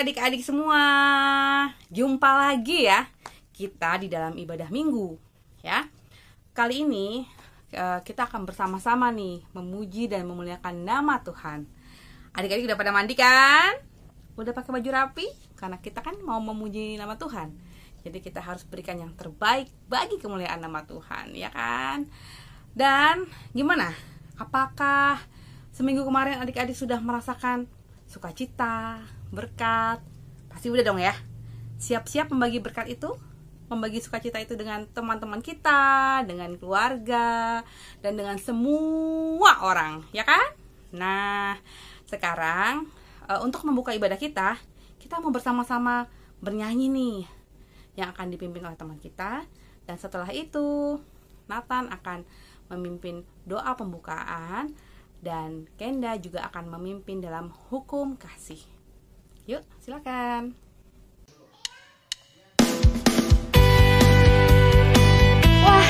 adik-adik semua. Jumpa lagi ya kita di dalam ibadah minggu ya. Kali ini kita akan bersama-sama nih memuji dan memuliakan nama Tuhan. Adik-adik udah pada mandi kan? Udah pakai baju rapi? Karena kita kan mau memuji nama Tuhan. Jadi kita harus berikan yang terbaik bagi kemuliaan nama Tuhan, ya kan? Dan gimana? Apakah seminggu kemarin adik-adik sudah merasakan sukacita, berkat? Pasti udah dong ya. Siap-siap membagi berkat itu, membagi sukacita itu dengan teman-teman kita, dengan keluarga, dan dengan semua orang, ya kan? Nah, sekarang untuk membuka ibadah kita mau bersama-sama bernyanyi nih, yang akan dipimpin oleh teman kita. Dan setelah itu Nathan akan memimpin doa pembukaan, dan Kenda juga akan memimpin dalam hukum kasih. Yuk, silakan. Wah,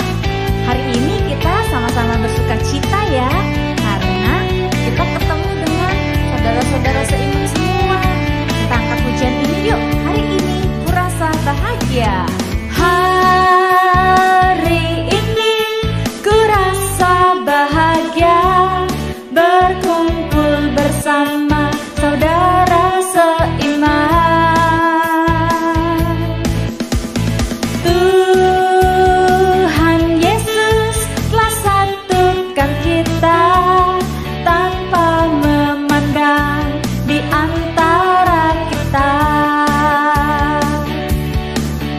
hari ini kita sama-sama bersukacita ya, karena kita ketemu dengan saudara-saudara seiman semua. Kita angkat pujian ini yuk. Hari ini kurasa bahagia. Hari ini kurasa bahagia, berkumpul bersama saudara seiman. Tuhan Yesus telah satukan kita tanpa memandang di antara kita.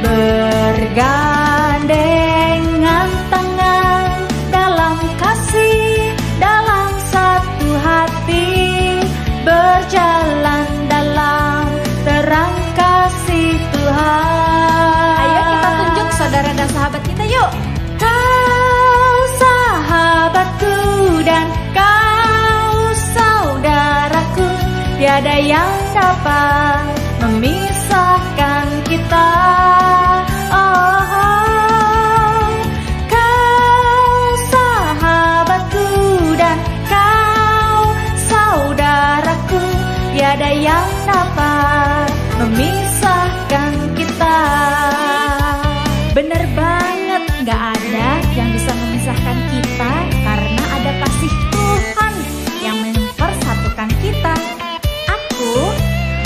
Bergandengan tangan dalam kasih, dalam satu hati, berjalan dalam terang kasih Tuhan. Ayo kita tunjuk saudara dan sahabat kita yuk. Kau sahabatku dan kau saudaraku, tiada yang dapat memisahkan kita. Oh, kau sahabatku dan kau saudaraku, tiada yang dapat memisahkan kita. Bener banget, gak ada yang bisa memisahkan kita, karena ada kasih Tuhan yang mempersatukan kita. Aku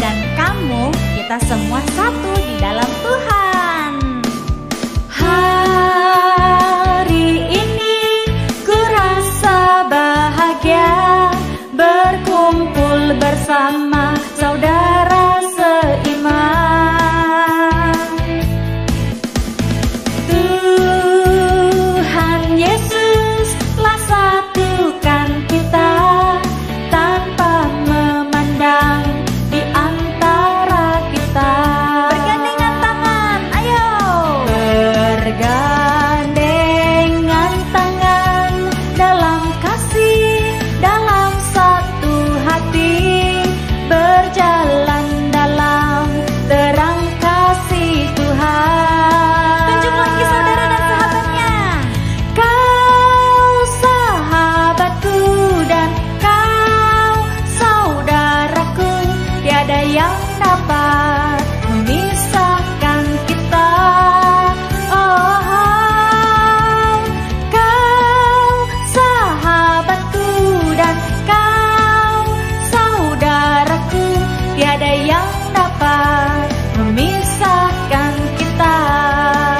dan kamu, kita semua satu di dalam Tuhan. Hari ini kurasa bahagia, berkumpul bersama saudara seiman. Tuhan Yesus telah satukan kita tanpa memandang di antara kita. Bergandengan tangan, ayo. Bergandengan tangan dalam kasih, dalam satu hati, berjalan dalam terang kasih Tuhan. Tunjuk lagi saudara dan sahabatnya. Kau sahabatku dan kau saudaraku, tiada yang dapat memisahkan kita. Oh, kau sahabatku dan kau saudaraku, tiada yang dapat memisahkan kita.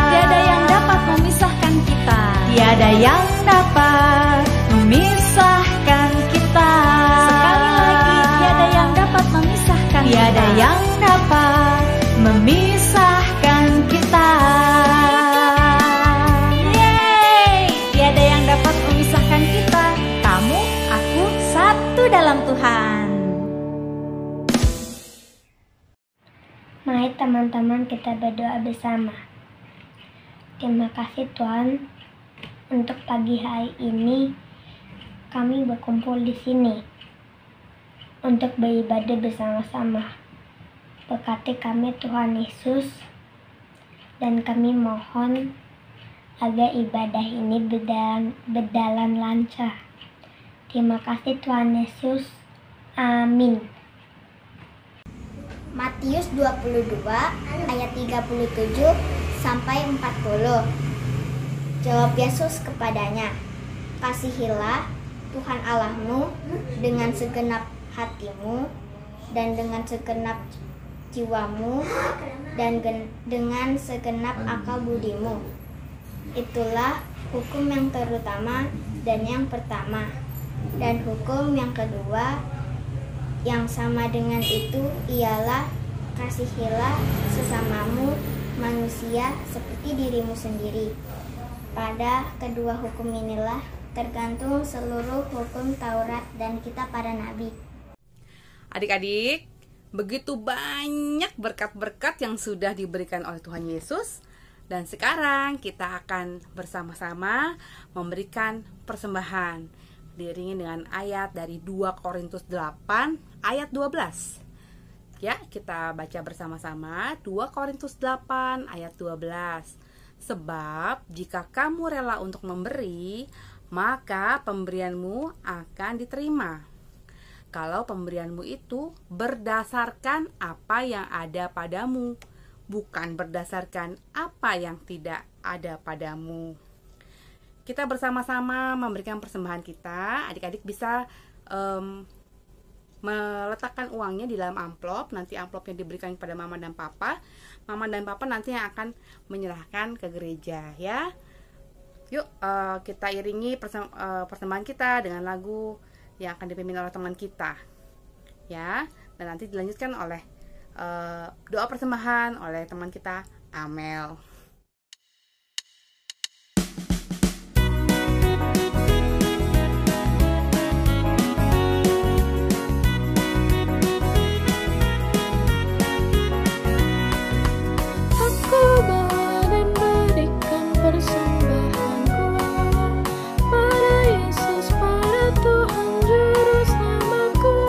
Tiada yang dapat memisahkan kita. Tiada yang dapat memisahkan kita. Sekali lagi, tiada yang dapat memisahkan. Tiada yang dapat memisahkan kita. Yeay, tiada yang dapat memisahkan kita. Kamu, aku, satu dalam Tuhan. Mari teman-teman kita berdoa bersama. Terima kasih Tuhan untuk pagi hari ini kami berkumpul di sini untuk beribadah bersama-sama. Berkati kami Tuhan Yesus, dan kami mohon agar ibadah ini berjalan lancar. Terima kasih Tuhan Yesus. Amin. Matius 22 ayat 37 sampai 40. Jawab Yesus kepadanya, "Kasihilah Tuhan Allahmu dengan segenap hatimu dan dengan segenap jiwamu dan dengan segenap akal budimu. Itulah hukum yang terutama dan yang pertama. Dan hukum yang kedua yang sama dengan itu ialah kasihilah sesamamu manusia seperti dirimu sendiri. Pada kedua hukum inilah tergantung seluruh hukum Taurat dan kitab para nabi." Adik-adik, begitu banyak berkat-berkat yang sudah diberikan oleh Tuhan Yesus. Dan sekarang kita akan bersama-sama memberikan persembahan diiringi dengan ayat dari 2 Korintus 8 ayat 12. Ya, kita baca bersama-sama 2 Korintus 8 ayat 12. "Sebab jika kamu rela untuk memberi, maka pemberianmu akan diterima. Kalau pemberianmu itu berdasarkan apa yang ada padamu, bukan berdasarkan apa yang tidak ada padamu." Kita bersama-sama memberikan persembahan kita. Adik-adik bisa meletakkan uangnya di dalam amplop. Nanti amplopnya diberikan kepada mama dan papa. Mama dan papa nanti yang akan menyerahkan ke gereja, ya. Yuk, kita iringi persembahan kita dengan lagu yang akan dipimpin oleh teman kita, ya. Dan nanti dilanjutkan oleh doa persembahan oleh teman kita, Amel. Aku bawa dan berikan persembahanku pada Yesus, pada Tuhan Juru Selamatku.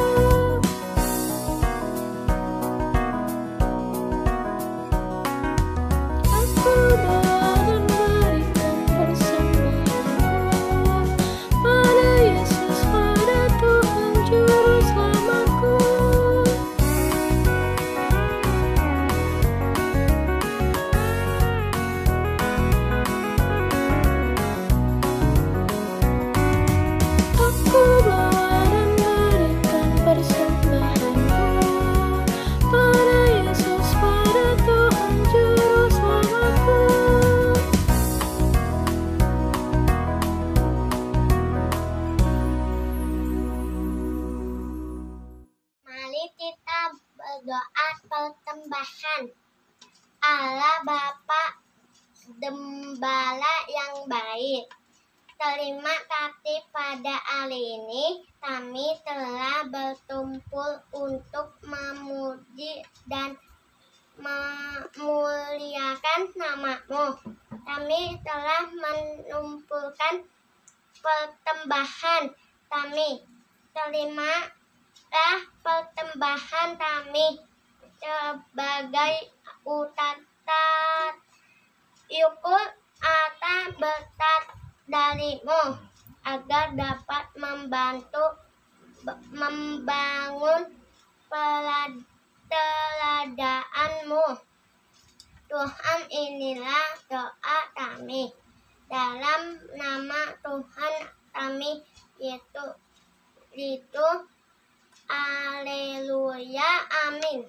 Aku bawa dan berikan persembahanku pada Yesus, pada Tuhan Juru Selamatku. Aku bawa dan berikan persembahanku pada Yesus, pada Tuhan Juru Selamatku. Mari kita berdoa persembahan. Allah Bapa Gembala yang baik, terima kasih pada hari ini kami telah berkumpul untuk memuji dan memuliakan nama-Mu. Kami telah mengumpulkan persembahan kami. Terimalah persembahan kami sebagai ucapan syukur atas berkat dari-Mu, agar dapat membangun kerajaan-Mu. Tuhan, inilah doa kami. Dalam nama Tuhan kami, Yesus. Haleluya. Amin.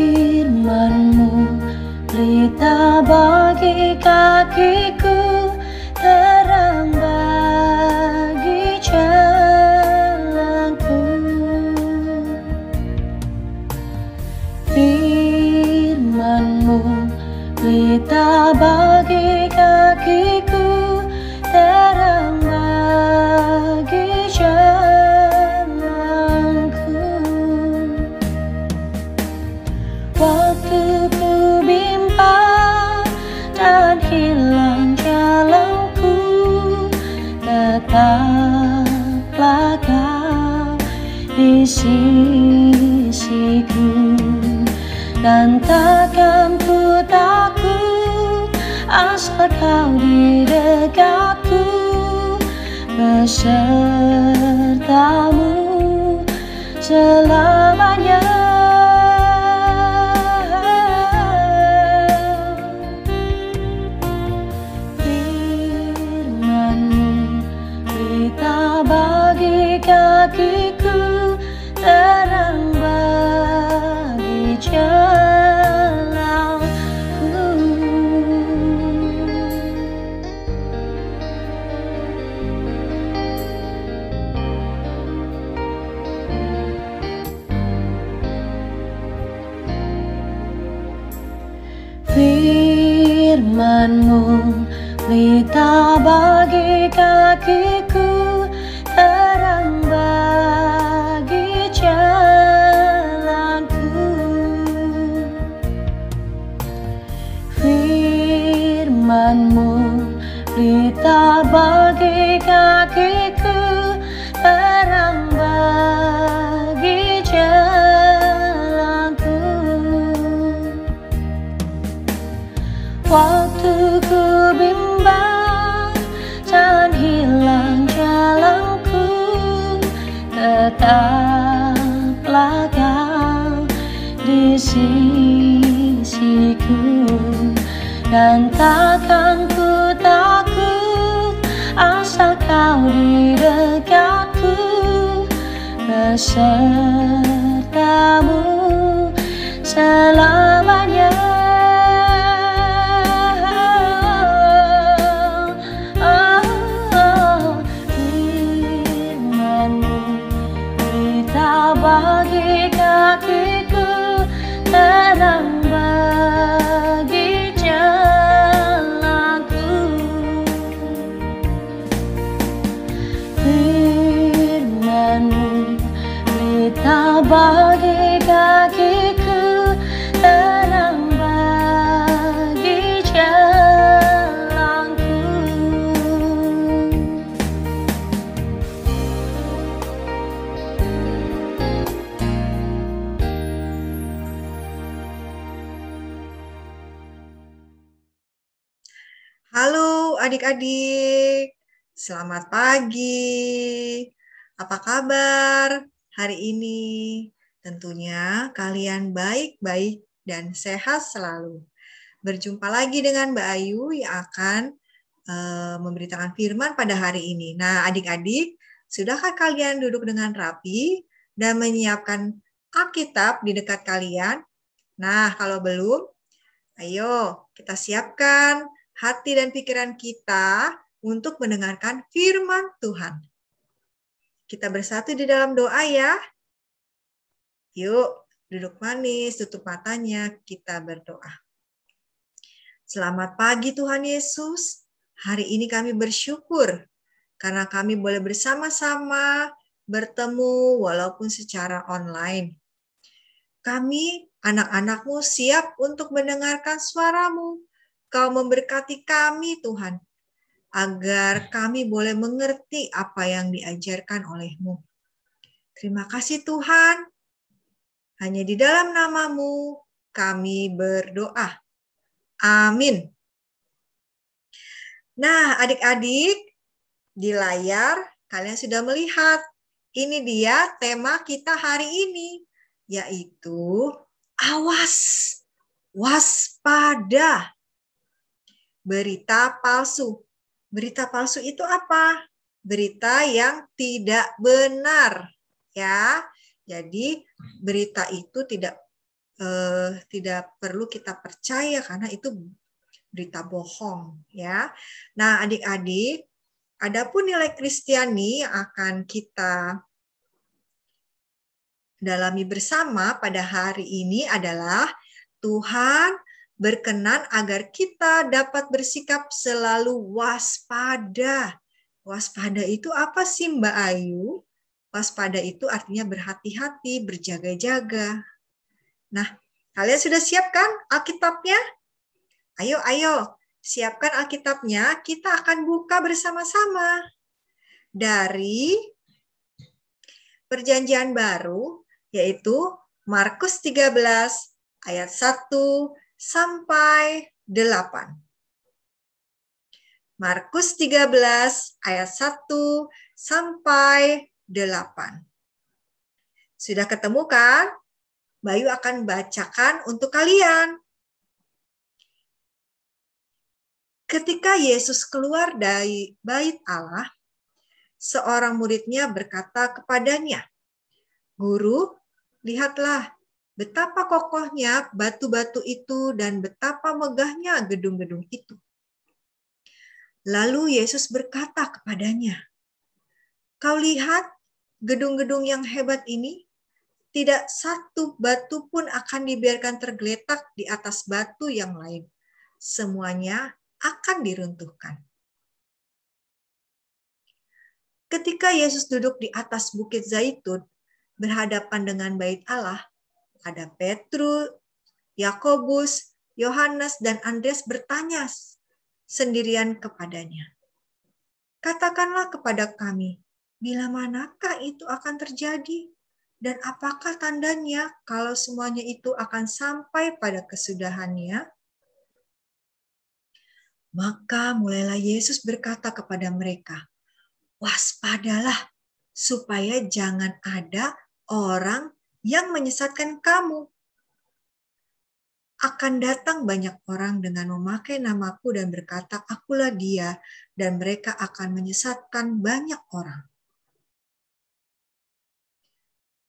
Firman-Mu pelita bagi kakiku, terang bagi jalanku. Firman-Mu pelita bagi kakiku, terang bagi jalanku. Waktu ku bimbang dan hilang jalanku, tetaplah kau di sisiku, dan takkan ku takut asal kau di dekatku, besertamu selamanya. Firman-Mu berita bagi kakiku, terang bagi jalanku. Firman-Mu berita bagi kakiku, terang bagi jalanku. Firman-Mu berita bagi kakiku, terang bagi jalanku. Waktu ku bimbang, jangan hilang jalanku, tetaplah kau di sisiku, dan takkan ku takut asal kau di dekatku, besertamu selamanya. Bagi kakiku, terang bagi jalanku. Firman-Mu berita bagi kakiku, terang bagi jalanku. Halo adik-adik, selamat pagi. Apa kabar hari ini? Tentunya kalian baik-baik dan sehat selalu. Berjumpa lagi dengan Mbak Ayu yang akan memberitakan firman pada hari ini. Nah, adik-adik, sudahkah kalian duduk dengan rapi dan menyiapkan Alkitab di dekat kalian? Nah, kalau belum, ayo kita siapkan hati dan pikiran kita untuk mendengarkan firman Tuhan. Kita bersatu di dalam doa ya. Yuk, duduk manis, tutup matanya, kita berdoa. Selamat pagi Tuhan Yesus. Hari ini kami bersyukur karena kami boleh bersama-sama bertemu walaupun secara online. Kami, anak-anak-Mu, siap untuk mendengarkan suara-Mu. Kau memberkati kami, Tuhan, agar kami boleh mengerti apa yang diajarkan oleh-Mu. Terima kasih, Tuhan. Hanya di dalam nama-Mu kami berdoa. Amin. Nah, adik-adik, di layar kalian sudah melihat. Ini dia tema kita hari ini, yaitu awas, waspada. Berita palsu. Berita palsu itu apa? Berita yang tidak benar, ya. Jadi berita itu tidak perlu kita percaya karena itu berita bohong, ya. Nah, adik-adik, adapun nilai Kristiani yang akan kita dalami bersama pada hari ini adalah Tuhan berkenan agar kita dapat bersikap selalu waspada. Waspada itu apa sih Mbak Ayu? Waspada itu artinya berhati-hati, berjaga-jaga. Nah, kalian sudah siapkan Alkitabnya? Ayo, siapkan Alkitabnya, kita akan buka bersama-sama. dari Perjanjian Baru, yaitu Markus 13 ayat 1 sampai 8. Markus 13 ayat 1 sampai 8. Sudah ketemu kan? Bayu akan bacakan untuk kalian. Ketika Yesus keluar dari bait Allah, seorang muridnya berkata kepadanya, "Guru, lihatlah betapa kokohnya batu-batu itu dan betapa megahnya gedung-gedung itu." Lalu Yesus berkata kepadanya, "Kau lihat gedung-gedung yang hebat ini? Tidak satu batu pun akan dibiarkan tergeletak di atas batu yang lain. Semuanya akan diruntuhkan." Ketika Yesus duduk di atas Bukit Zaitun, berhadapan dengan bait Allah, ada Petrus, Yakobus, Yohanes, dan Andreas bertanya sendirian kepadanya, "Katakanlah kepada kami, bila manakah itu akan terjadi? Dan apakah tandanya kalau semuanya itu akan sampai pada kesudahannya?" Maka mulailah Yesus berkata kepada mereka, "Waspadalah, supaya jangan ada orang yang menyesatkan kamu. Akan datang banyak orang dengan memakai namaku dan berkata, 'Akulah dia,' dan mereka akan menyesatkan banyak orang.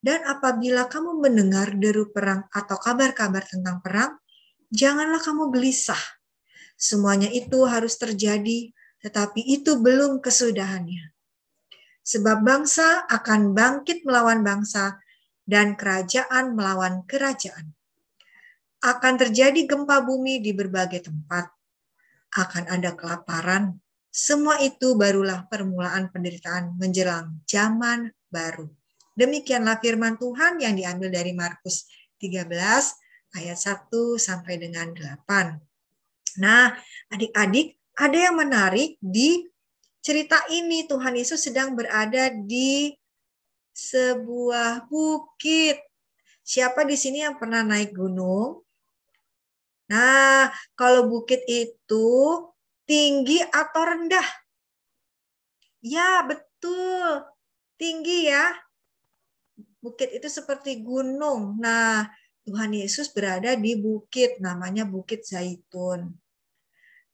Dan apabila kamu mendengar deru perang atau kabar-kabar tentang perang, janganlah kamu gelisah. Semuanya itu harus terjadi, tetapi itu belum kesudahannya. Sebab bangsa akan bangkit melawan bangsa, dan kerajaan melawan kerajaan. Akan terjadi gempa bumi di berbagai tempat. Akan ada kelaparan. Semua itu barulah permulaan penderitaan menjelang zaman baru." Demikianlah firman Tuhan yang diambil dari Markus 13 ayat 1 sampai dengan 8. Nah, adik-adik, ada yang menarik di cerita ini. Tuhan Yesus sedang berada di sebuah bukit. Siapa di sini yang pernah naik gunung? Nah, kalau bukit itu tinggi atau rendah? Ya, betul. Tinggi ya. Bukit itu seperti gunung. Nah, Tuhan Yesus berada di bukit, namanya Bukit Zaitun.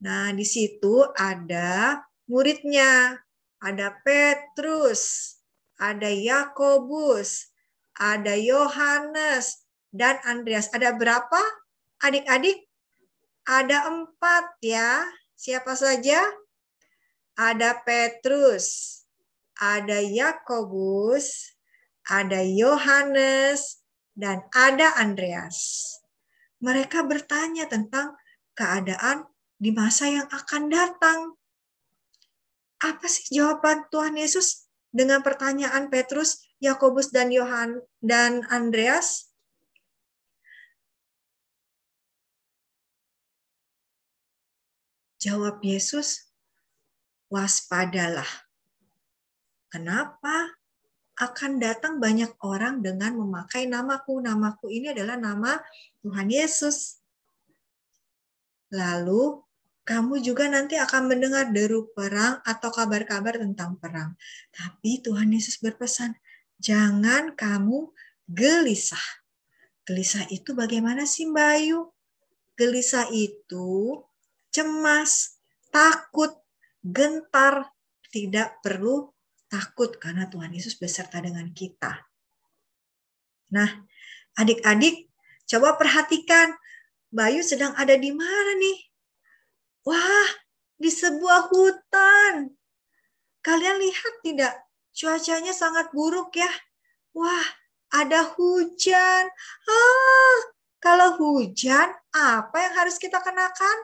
Nah, di situ ada muridnya. Ada Petrus, ada Yakobus, ada Yohanes, dan Andreas. Ada berapa? Adik-adik, ada 4 ya. Siapa saja? Ada Petrus, ada Yakobus, ada Yohanes, dan ada Andreas. Mereka bertanya tentang keadaan di masa yang akan datang. Apa sih jawaban Tuhan Yesus dengan pertanyaan Petrus, Yakobus, dan Yohanes dan Andreas? Jawab Yesus, "Waspadalah. Kenapa? Akan datang banyak orang dengan memakai namaku." Namaku ini adalah nama Tuhan Yesus. Lalu, kamu juga nanti akan mendengar deru perang atau kabar-kabar tentang perang. Tapi Tuhan Yesus berpesan, jangan kamu gelisah. Gelisah itu bagaimana sih, Mbak Ayu? Gelisah itu cemas, takut, gentar. Tidak perlu takut karena Tuhan Yesus beserta dengan kita. Nah, adik-adik, coba perhatikan, Bayu sedang ada di mana nih? Wah, di sebuah hutan. Kalian lihat tidak? Cuacanya sangat buruk ya. Wah, ada hujan. Kalau hujan, apa yang harus kita kenakan?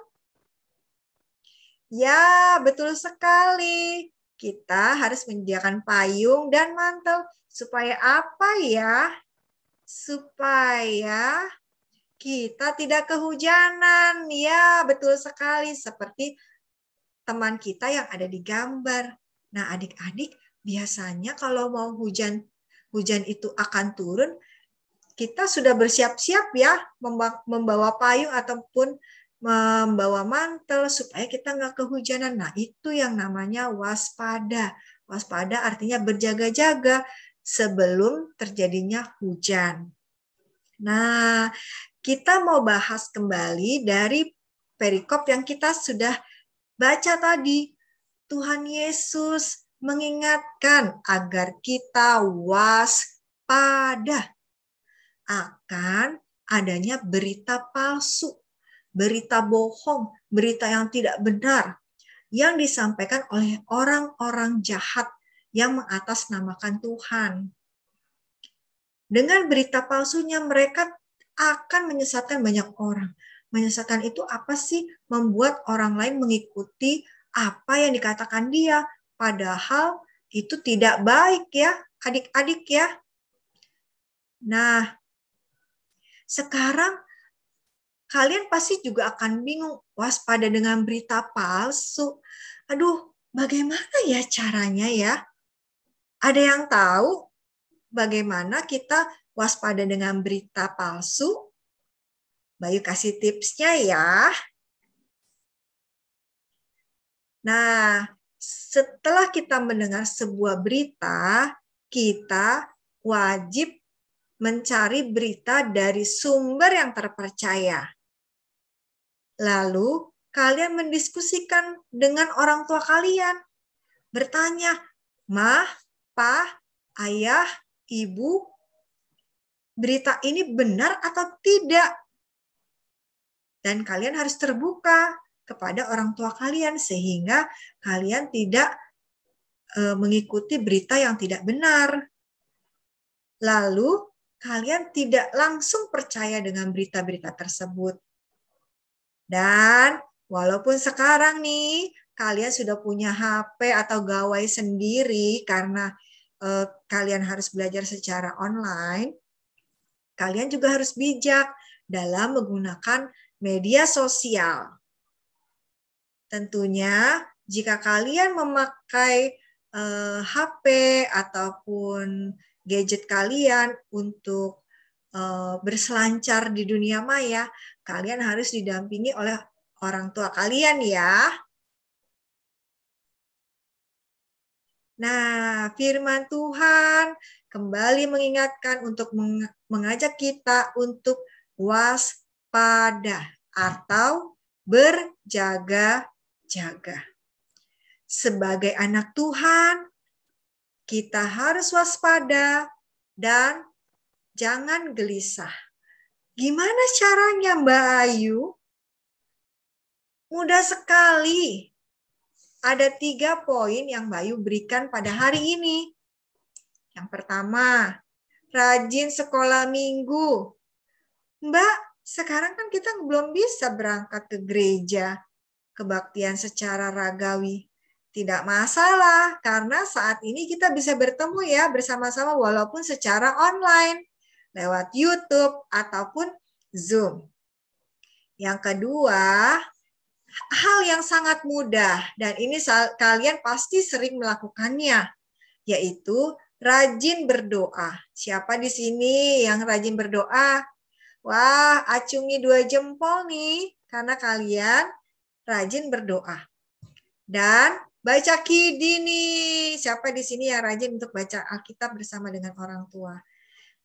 Ya, betul sekali. Kita harus menyediakan payung dan mantel. Supaya apa ya? Supaya kita tidak kehujanan. Ya, betul sekali. Seperti teman kita yang ada di gambar. Nah, adik-adik, biasanya kalau mau hujan itu akan turun, kita sudah bersiap-siap ya, membawa payung ataupun membawa mantel supaya kita nggak kehujanan. Nah, itu yang namanya waspada. Waspada artinya berjaga-jaga sebelum terjadinya hujan. Nah, kita mau bahas kembali dari perikop yang kita sudah baca tadi. Tuhan Yesus mengingatkan agar kita waspada akan adanya berita palsu, berita bohong, berita yang tidak benar yang disampaikan oleh orang-orang jahat yang mengatasnamakan Tuhan. Dengan berita palsunya mereka akan menyesatkan banyak orang. Menyesatkan itu apa sih? Membuat orang lain mengikuti apa yang dikatakan dia. Padahal itu tidak baik ya, adik-adik ya. Nah, sekarang kalian pasti juga akan bingung, waspada dengan berita palsu. Aduh, bagaimana ya caranya ya? Ada yang tahu bagaimana kita waspada dengan berita palsu? Bayu kasih tipsnya ya. Nah, setelah kita mendengar sebuah berita, kita wajib mencari berita dari sumber yang terpercaya. Lalu, kalian mendiskusikan dengan orang tua kalian. Bertanya, "Mah, Pa, Ayah, Ibu, berita ini benar atau tidak?" Dan kalian harus terbuka kepada orang tua kalian sehingga kalian tidak mengikuti berita yang tidak benar. Lalu, kalian tidak langsung percaya dengan berita-berita tersebut. Dan walaupun sekarang nih, kalian sudah punya HP atau gawai sendiri karena kalian harus belajar secara online, kalian juga harus bijak dalam menggunakan media sosial. Tentunya, jika kalian memakai HP ataupun gadget kalian untuk berselancar di dunia maya, kalian harus didampingi oleh orang tua kalian ya. Nah, firman Tuhan kembali mengingatkan untuk mengajak kita untuk waspada atau berjaga-jaga. Sebagai anak Tuhan, kita harus waspada dan jangan gelisah. Gimana caranya, Mbak Ayu? Mudah sekali. Ada 3 poin yang Mbak Ayu berikan pada hari ini. Yang pertama, rajin sekolah minggu. Mbak, sekarang kan kita belum bisa berangkat ke gereja, kebaktian secara ragawi. Tidak masalah, karena saat ini kita bisa bertemu ya bersama-sama walaupun secara online, lewat YouTube ataupun Zoom. Yang kedua, hal yang sangat mudah, dan ini kalian pasti sering melakukannya, yaitu rajin berdoa. Siapa di sini yang rajin berdoa? Wah, acungi 2 jempol nih, karena kalian rajin berdoa. Dan baca kidi nih. Siapa di sini yang rajin untuk baca Alkitab bersama dengan orang tua?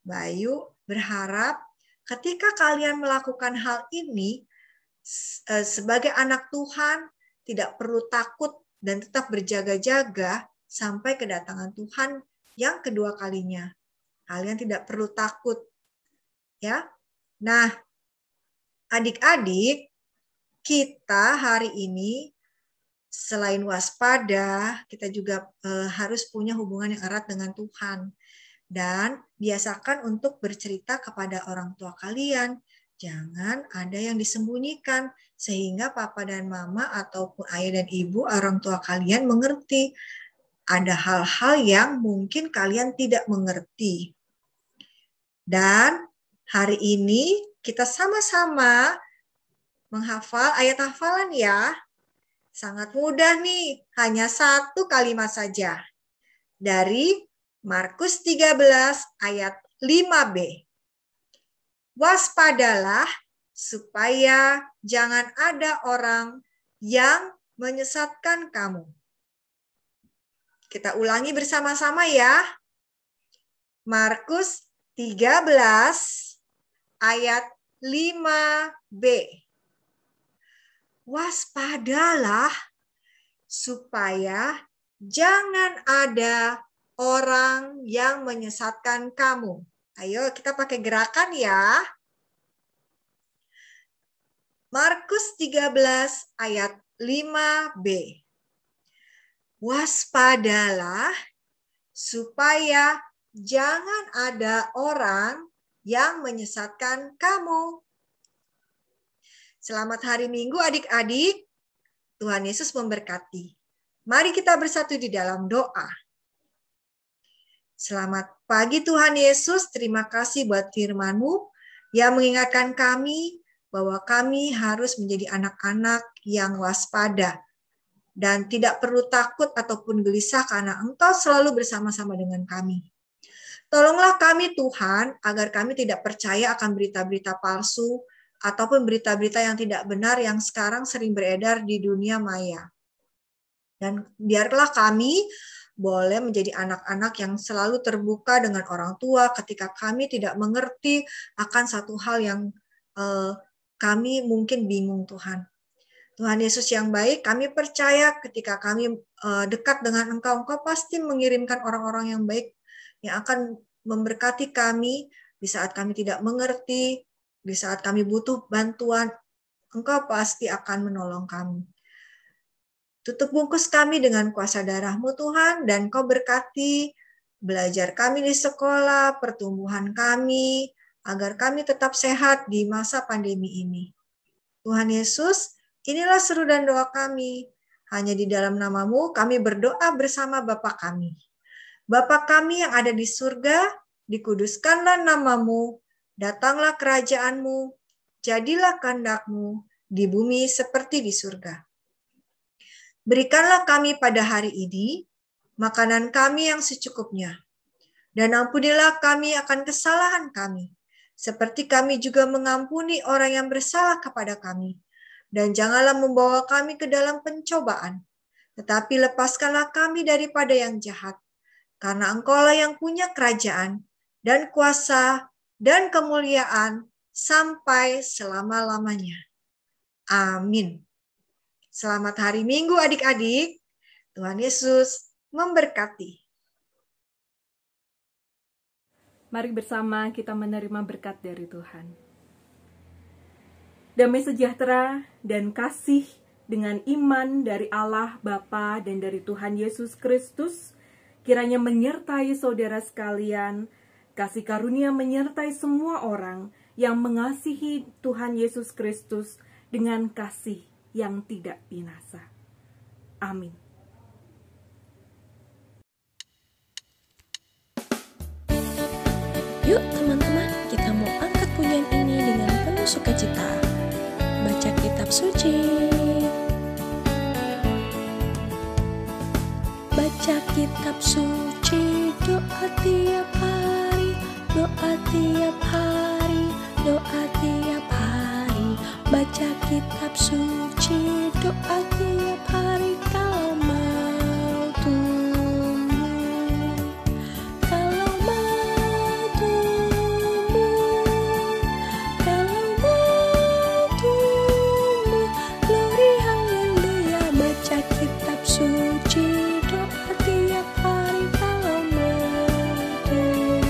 Bayu berharap ketika kalian melakukan hal ini, sebagai anak Tuhan tidak perlu takut dan tetap berjaga-jaga sampai kedatangan Tuhan yang kedua kalinya. Kalian tidak perlu takut. Ya. Nah, adik-adik, kita hari ini selain waspada, kita juga harus punya hubungan yang erat dengan Tuhan. Dan biasakan untuk bercerita kepada orang tua kalian. Jangan ada yang disembunyikan sehingga papa dan mama ataupun ayah dan ibu orang tua kalian mengerti. Ada hal-hal yang mungkin kalian tidak mengerti. Dan hari ini kita sama-sama menghafal ayat hafalan ya. Sangat mudah nih, hanya 1 kalimat saja. dari Markus 13 ayat 5b. Waspadalah supaya jangan ada orang yang menyesatkan kamu. Kita ulangi bersama-sama ya. Markus 13 ayat 5b. Waspadalah supaya jangan ada orang yang menyesatkan kamu. Ayo kita pakai gerakan ya. Markus 13 ayat 5b. Waspadalah supaya jangan ada orang yang menyesatkan kamu. Selamat hari Minggu adik-adik. Tuhan Yesus memberkati. Mari kita bersatu di dalam doa. Selamat pagi Tuhan Yesus, terima kasih buat firman-Mu yang mengingatkan kami bahwa kami harus menjadi anak-anak yang waspada dan tidak perlu takut ataupun gelisah karena Engkau selalu bersama-sama dengan kami. Tolonglah kami Tuhan agar kami tidak percaya akan berita-berita palsu ataupun berita-berita yang tidak benar yang sekarang sering beredar di dunia maya. Dan biarlah kami boleh menjadi anak-anak yang selalu terbuka dengan orang tua ketika kami tidak mengerti akan satu hal yang kami mungkin bingung Tuhan. Tuhan Yesus yang baik, kami percaya ketika kami dekat dengan Engkau, Engkau pasti mengirimkan orang-orang yang baik yang akan memberkati kami di saat kami tidak mengerti, di saat kami butuh bantuan, Engkau pasti akan menolong kami. Tutup bungkus kami dengan kuasa darah-Mu Tuhan, dan Kau berkati belajar kami di sekolah, pertumbuhan kami, agar kami tetap sehat di masa pandemi ini. Tuhan Yesus, inilah seru dan doa kami. Hanya di dalam nama-Mu kami berdoa bersama Bapa kami. Bapa kami yang ada di surga, dikuduskanlah nama-Mu, datanglah kerajaan-Mu, jadilah kehendak-Mu di bumi seperti di surga. Berikanlah kami pada hari ini makanan kami yang secukupnya, dan ampunilah kami akan kesalahan kami, seperti kami juga mengampuni orang yang bersalah kepada kami. Dan janganlah membawa kami ke dalam pencobaan, tetapi lepaskanlah kami daripada yang jahat, karena Engkau-lah yang punya kerajaan dan kuasa dan kemuliaan sampai selama-lamanya. Amin. Selamat hari Minggu adik-adik. Tuhan Yesus memberkati. Mari bersama kita menerima berkat dari Tuhan. Damai sejahtera dan kasih dengan iman dari Allah Bapa dan dari Tuhan Yesus Kristus kiranya menyertai saudara sekalian, kasih karunia menyertai semua orang yang mengasihi Tuhan Yesus Kristus dengan kasih yang tidak binasa. Amin. Yuk teman-teman, kita mau angkat pujian ini dengan penuh sukacita. Baca kitab suci. Baca kitab suci, doa tiap hari, doa tiap hari, doa tiap hari. Baca kitab suci, doa tiap hari kalau mau tumbuh. Kalau mau tumbuh, kalau mau tumbuh, glory haleluya. Baca kitab suci, doa tiap hari kalau mau tumbuh.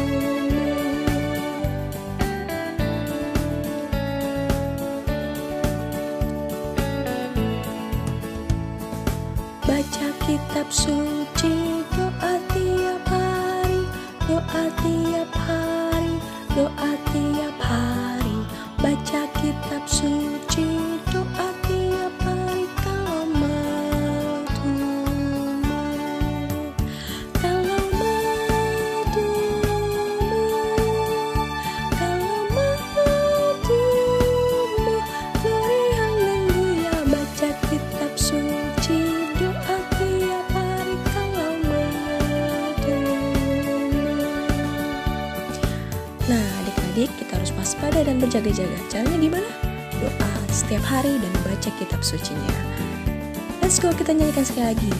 Baca kitab suci, doa tiap hari, doa tiap hari, doa tiap hari. Baca kitab suci, doa tiap hari kalau mau tumbuh. Kalau mau tumbuh, kalau mau tumbuh, glory haleluya. Baca kitab suci, doa tiap hari kalau mau tumbuh. berjaga-jaga. Caranya gimana? Doa setiap hari dan baca kitab sucinya. Let's go, kita nyanyikan sekali lagi.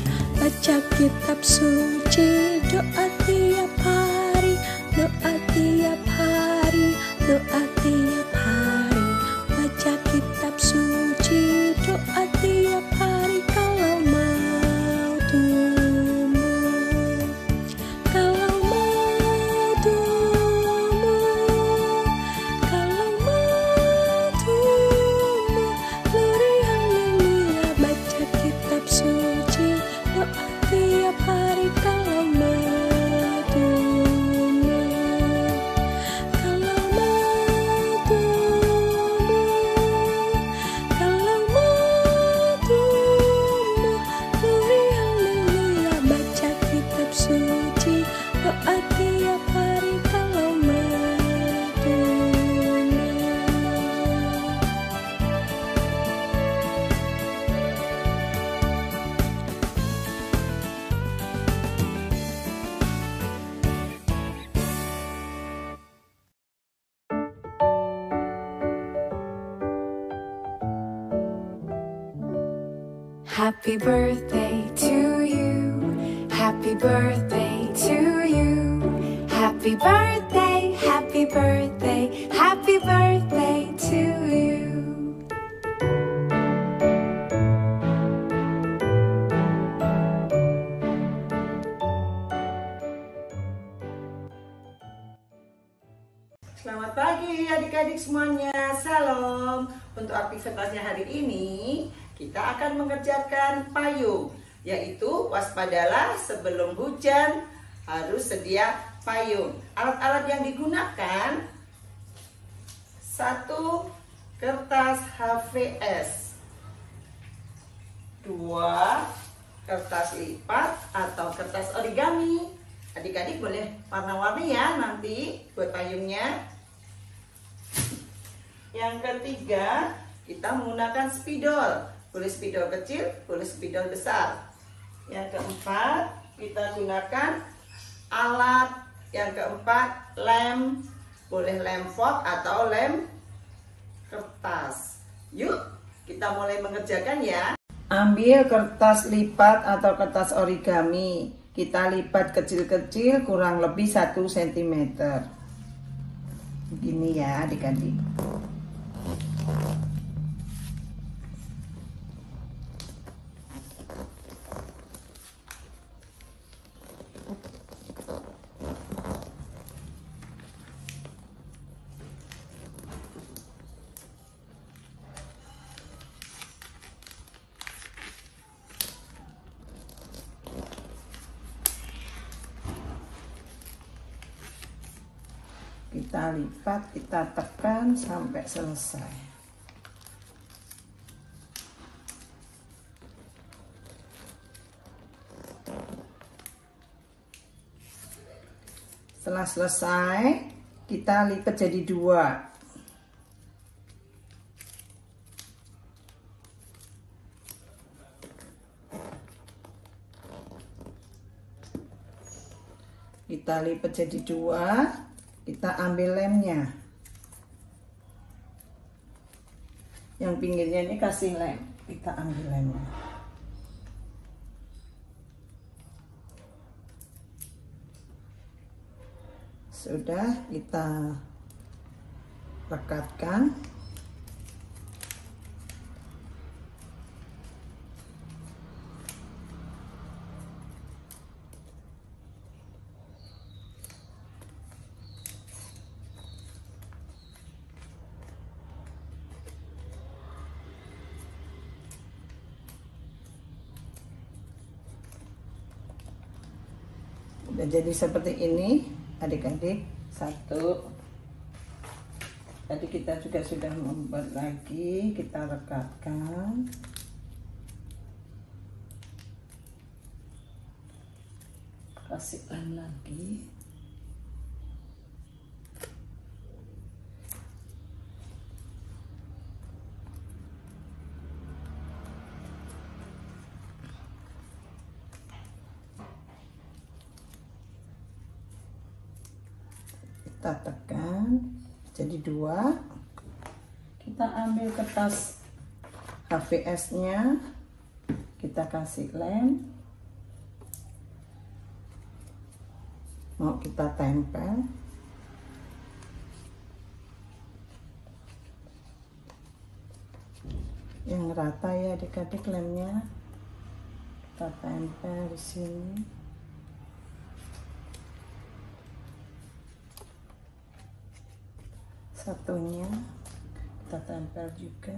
Baca kitab suci, doa tiap hari, doa tiap hari, doa tiap hari. Baca kitab suci, doa tiap hari. Kalau mau tumbuh, kalau mau tumbuh, kalau mau tumbuh, glory haleluya. Baca kitab suci, doa tiap hari. Kalau mau tumbuh, kalau mau tumbuh, kalau mau tumbuh, glory haleluya. Baca kitab suci, doa tiap hari. Kalau mau tumbuh. Happy birthday to you. Happy birthday to you. Happy birthday, happy birthday, happy birthday to you. Selamat pagi adik-adik semuanya, salam. Untuk aktivitasnya hari ini, kita akan mengerjakan payung, yaitu waspadalah sebelum hujan, harus sedia payung. Alat-alat yang digunakan: 1. Kertas HVS, 2. Kertas lipat atau kertas origami. Adik-adik boleh warna-warni ya nanti buat payungnya. Yang ketiga, kita menggunakan spidol. Boleh spidol kecil, boleh spidol besar. Yang keempat, kita gunakan alat. Yang keempat, lem. Boleh lem fog atau lem kertas. Yuk, kita mulai mengerjakan ya. Ambil kertas lipat atau kertas origami. Kita lipat kecil-kecil kurang lebih 1 cm. Begini ya adik-adik. Kita lipat, kita tekan sampai selesai. Setelah selesai, kita lipat jadi 2. Kita lipat jadi 2. Kita ambil lemnya. Yang pinggirnya ini kasih lem. Kita ambil lemnya. Sudah, kita rekatkan. Udah jadi seperti ini adik-adik. 1. Tadi kita juga sudah membuat lagi, kita rekatkan. Kasih lem lagi. Kita tekan jadi 2, kita ambil kertas HVS-nya, kita kasih lem, mau kita tempel. Yang rata ya adik-adik lemnya, kita tempel di sini. Satunya kita tempel juga.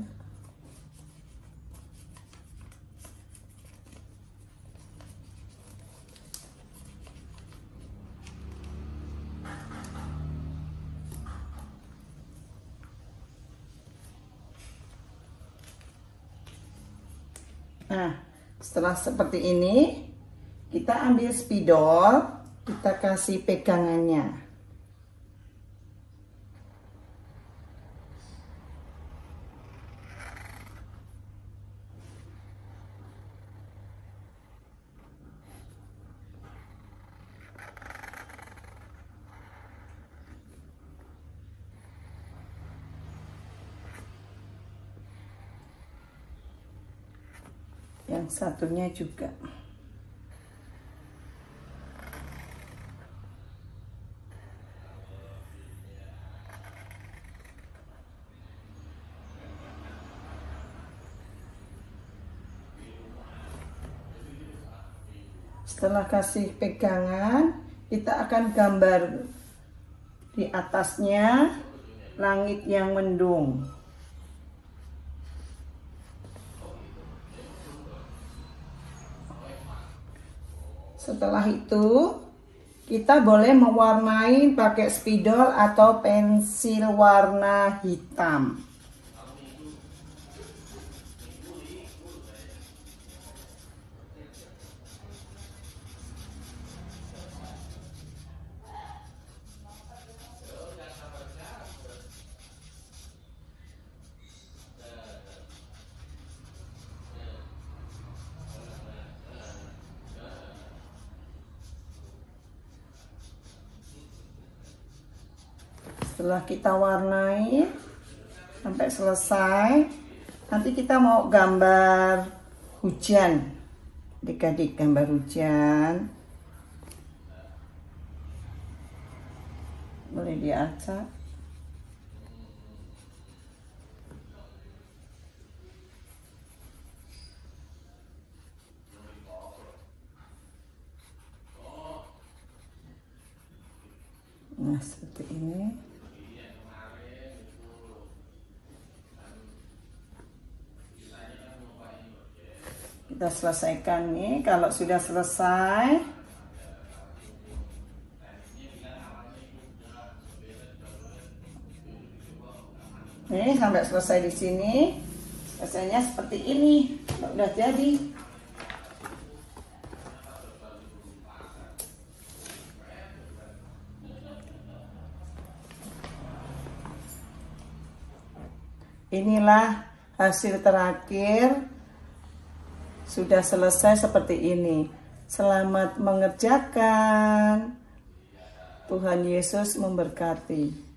Nah, setelah seperti ini, kita ambil spidol, kita kasih pegangannya. Yang satunya juga. Setelah kasih pegangan, kita akan gambar di atasnya langit yang mendung. Setelah itu, kita boleh mewarnai pakai spidol atau pensil warna hitam. Setelah kita warnai sampai selesai, nanti kita mau gambar hujan. Adik-adik gambar hujan. Boleh diacak. Nah, seperti ini. Kita selesaikan nih. Kalau sudah selesai, nih sampai selesai di sini, selesainya seperti ini. Udah jadi. Inilah hasil terakhir. Sudah selesai seperti ini. Selamat mengerjakan. Tuhan Yesus memberkati.